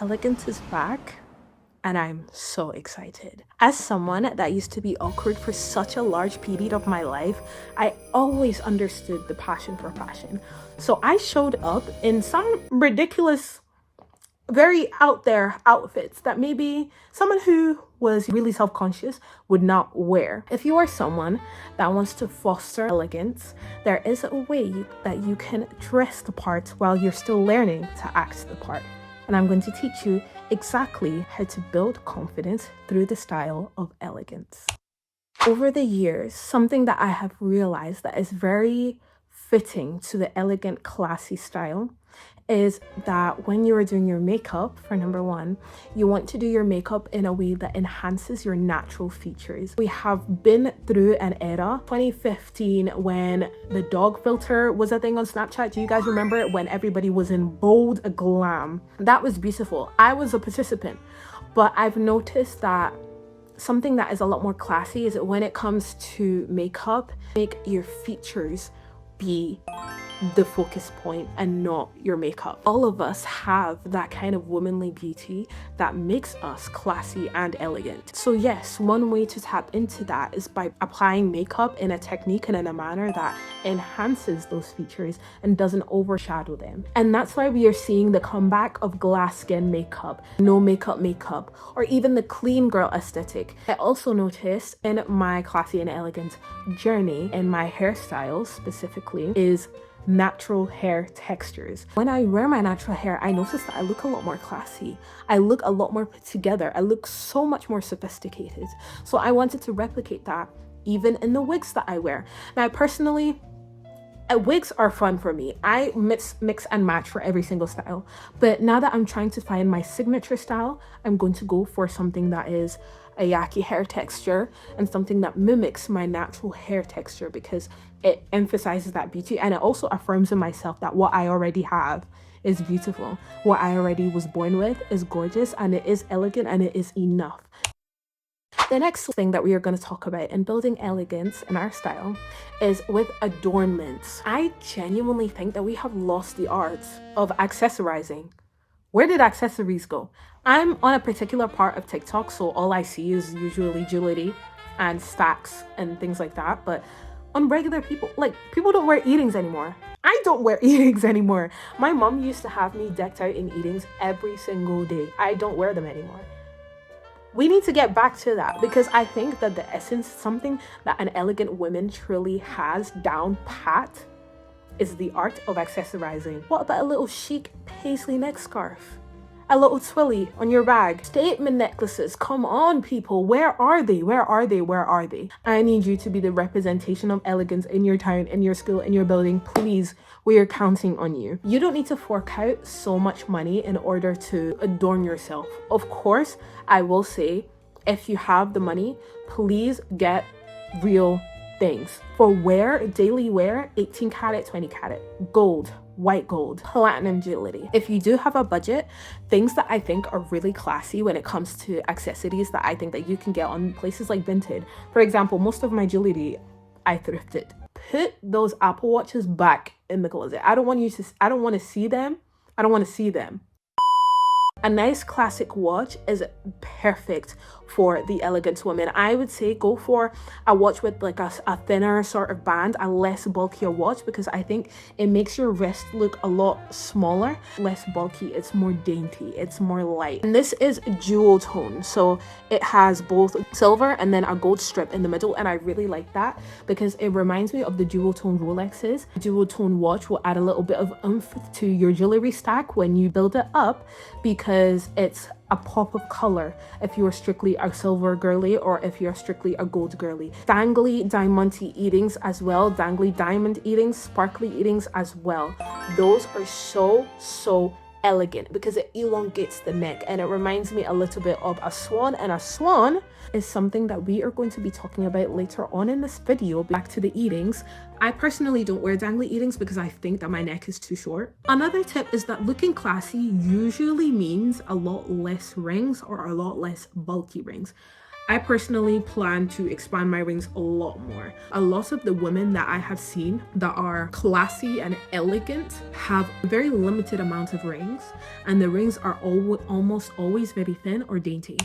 Elegance is back, and I'm so excited. As someone that used to be awkward for such a large period of my life, I always understood the passion for fashion. So I showed up in some ridiculous, very out there outfits that maybe someone who was really self-conscious would not wear. If you are someone that wants to foster elegance, there is a way that you can dress the part while you're still learning to act the part. And I'm going to teach you exactly how to build confidence through the style of elegance. Over the years, something that I have realized that is very fitting to the elegant, classy style is that when you are doing your makeup, for number one, you want to do your makeup in a way that enhances your natural features. We have been through an era, 2015, when the dog filter was a thing on Snapchat. Do you guys remember it? When everybody was in bold glam. That was beautiful. I was a participant, but I've noticed that something that is a lot more classy is that when it comes to makeup, make your features be the focus point and not your makeup. All of us have that kind of womanly beauty that makes us classy and elegant. So yes, one way to tap into that is by applying makeup in a technique and in a manner that enhances those features and doesn't overshadow them. And that's why we are seeing the comeback of glass skin makeup, no makeup, or even the clean girl aesthetic. I also noticed in my classy and elegant journey, in my hairstyles specifically, is natural hair textures. When I wear my natural hair, I notice that I look a lot more classy. I look a lot more put together. I look so much more sophisticated. So I wanted to replicate that even in the wigs that I wear. Now, personally, wigs are fun for me. I mix and match for every single style. But now that I'm trying to find my signature style, I'm going to go for something that is a yaki hair texture and something that mimics my natural hair texture because it emphasizes that beauty, and it also affirms in myself that what I already have is beautiful. What I already was born with is gorgeous, and it is elegant, and it is enough. The next thing that we are going to talk about in building elegance in our style is with adornments. I genuinely think that we have lost the art of accessorizing. Where did accessories go? I'm on a particular part of TikTok, so all I see is usually jewelry and stacks and things like that. But on regular people, like, people don't wear earrings anymore. I don't wear earrings anymore. My mom used to have me decked out in earrings every single day. I don't wear them anymore. We need to get back to that because I think that the essence, something that an elegant woman truly has down pat, is the art of accessorizing. What about a little chic paisley neck scarf? A little twilly on your bag? Statement necklaces, come on people, where are they? Where are they? Where are they? I need you to be the representation of elegance in your town, in your school, in your building. Please, we are counting on you. You don't need to fork out so much money in order to adorn yourself. Of course, I will say, if you have the money, please get real things. For wear, daily wear, 18 karat, 20 karat, gold, white gold, platinum jewelry. If you do have a budget, things that I think are really classy when it comes to accessories that I think that you can get on places like Vinted. For example, most of my jewelry I thrifted. Put those Apple Watches back in the closet. I don't want to see them. I don't want to see them. A nice classic watch is perfect for the elegant woman. I would say go for a watch with like a thinner sort of band, a less bulkier watch, because I think it makes your wrist look a lot smaller, less bulky. It's more dainty, it's more light. And this is jewel tone, so it has both silver and then a gold strip in the middle, and I really like that because it reminds me of the jewel tone Rolexes. A jewel tone watch will add a little bit of oomph to your jewelry stack when you build it up, because it's a pop of color if you're strictly a silver girly or if you're strictly a gold girly. Dangly diamanty earrings as well, dangly diamond earrings, sparkly earrings as well. Those are so elegant because it elongates the neck and it reminds me a little bit of a swan, and a swan is something that we are going to be talking about later on in this video. Back to the earrings. I personally don't wear dangly earrings because I think that my neck is too short. Another tip is that looking classy usually means a lot less rings or a lot less bulky rings. I personally plan to expand my rings a lot more. A lot of the women that I have seen that are classy and elegant have a very limited amount of rings, and the rings are almost always very thin or dainty.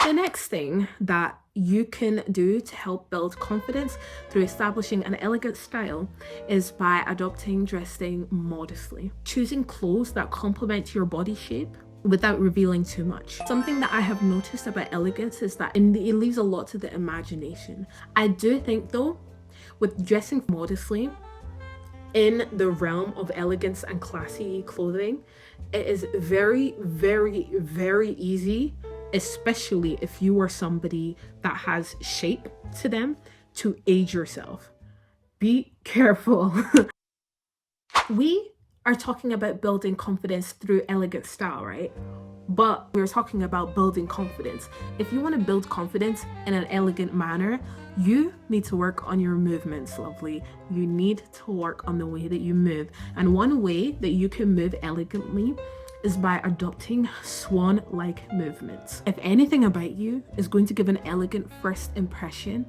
The next thing that you can do to help build confidence through establishing an elegant style is by adopting dressing modestly. Choosing clothes that complement your body shape without revealing too much. Something that I have noticed about elegance is that it leaves a lot to the imagination. I do think though, with dressing modestly in the realm of elegance and classy clothing, it is very, very, very easy, especially if you are somebody that has shape to them, to age yourself. Be careful. We are talking about building confidence through elegant style, right? But we're talking about building confidence. If you want to build confidence in an elegant manner, you need to work on your movements, lovely. You need to work on the way that you move. And one way that you can move elegantly is by adopting swan-like movements. If anything about you is going to give an elegant first impression,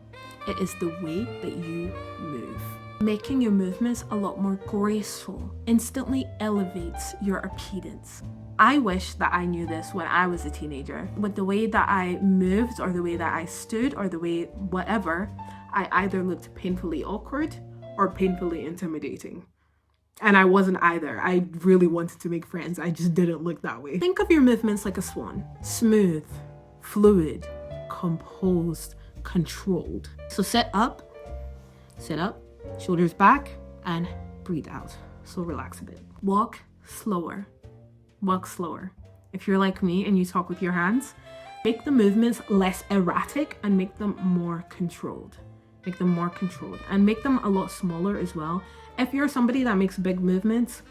it is the way that you move. Making your movements a lot more graceful instantly elevates your appearance. I wish that I knew this when I was a teenager. With the way that I moved or the way that I stood or the way whatever, I either looked painfully awkward or painfully intimidating. And I wasn't either. I really wanted to make friends. I just didn't look that way. Think of your movements like a swan. Smooth, fluid, composed, controlled. So sit up, shoulders back, and breathe out. So relax a bit. Walk slower. If you're like me and you talk with your hands, make the movements less erratic and make them more controlled. And make them a lot smaller as well. If you're somebody that makes big movements,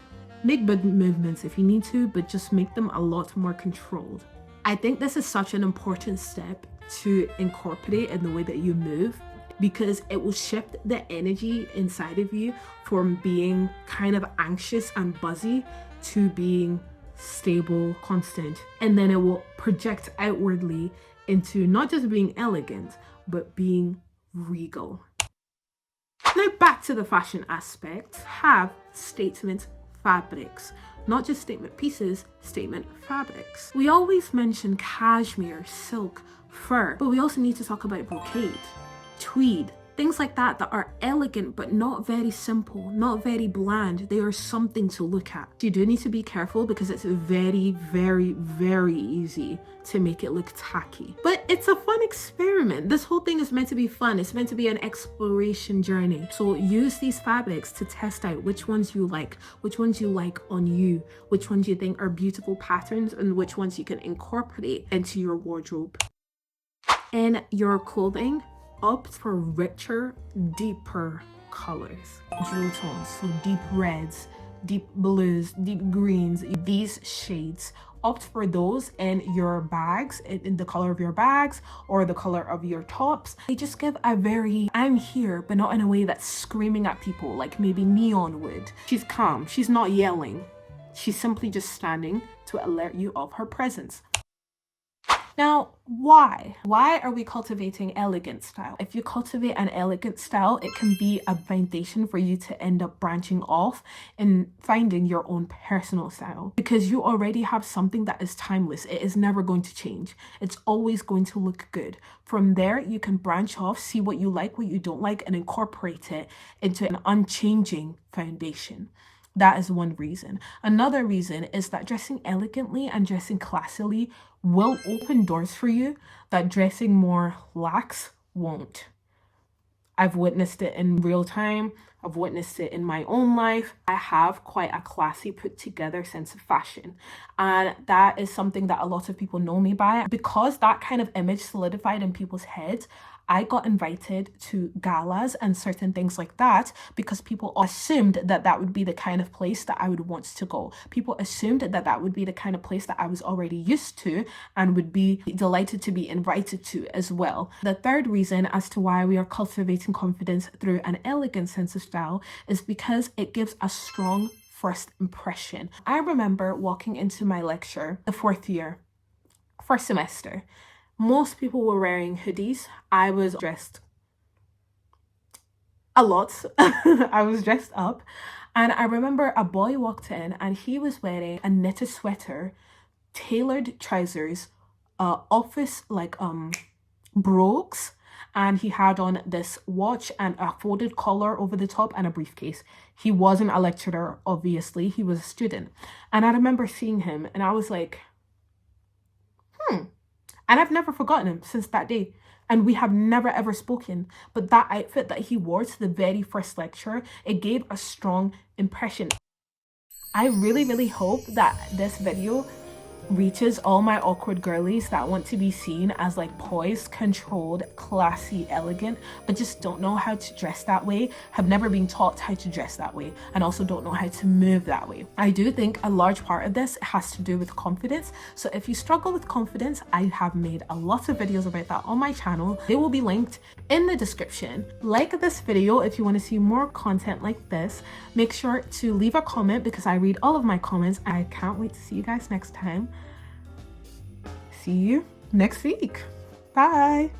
make big movements if you need to, but just make them a lot more controlled. I think this is such an important step to incorporate in the way that you move, because it will shift the energy inside of you from being kind of anxious and buzzy to being stable, constant, and then it will project outwardly into not just being elegant, but being regal. Now back to the fashion aspect. Have statement fabrics. Not just statement pieces, statement fabrics. We always mention cashmere, silk, fur, but we also need to talk about brocade, tweed, things like that are elegant but not very simple, not very bland. They are something to look at. You do need to be careful because it's very, very, very easy to make it look tacky. But it's a fun experiment. This whole thing is meant to be fun. It's meant to be an exploration journey. So use these fabrics to test out which ones you like on you, which ones you think are beautiful patterns, and which ones you can incorporate into your wardrobe. In your clothing, opt for richer, deeper colors. Jewel tones, so deep reds, deep blues, deep greens, these shades. Opt for those in your bags, in the color of your bags or the color of your tops. They just give a very, I'm here, but not in a way that's screaming at people like maybe neon would. She's calm, she's not yelling. She's simply just standing to alert you of her presence. Now, why? Why are we cultivating elegant style? If you cultivate an elegant style, it can be a foundation for you to end up branching off and finding your own personal style, because you already have something that is timeless. It is never going to change. It's always going to look good. From there, you can branch off, see what you like, what you don't like, and incorporate it into an unchanging foundation. That is one reason. Another reason is that dressing elegantly and dressing classily will open doors for you that dressing more lax won't. I've witnessed it in real time. I've witnessed it in my own life. I have quite a classy, put together sense of fashion. And that is something that a lot of people know me by. Because that kind of image solidified in people's heads, I got invited to galas and certain things like that because people assumed that that would be the kind of place that I would want to go. People assumed that that would be the kind of place that I was already used to and would be delighted to be invited to as well. The third reason as to why we are cultivating confidence through an elegant sense of style is because it gives a strong first impression. I remember walking into my lecture the fourth semester. Most people were wearing hoodies. I was dressed a lot. I was dressed up. And I remember a boy walked in and he was wearing a knitted sweater, tailored trousers, office brogues, and he had on this watch and a folded collar over the top and a briefcase. He wasn't a lecturer, obviously, he was a student. And I remember seeing him and I was like, and I've never forgotten him since that day. And we have never ever spoken. But that outfit that he wore to the very first lecture, it gave a strong impression. I really, really hope that this video reaches all my awkward girlies that want to be seen as like poised, controlled, classy, elegant, but just don't know how to dress that way, have never been taught how to dress that way, and also don't know how to move that way. I do think a large part of this has to do with confidence. So if you struggle with confidence, I have made a lot of videos about that on my channel. They will be linked in the description. Like this video if you want to see more content like this. Make sure to leave a comment because I read all of my comments. I can't wait to see you guys next time. See you next week. Bye.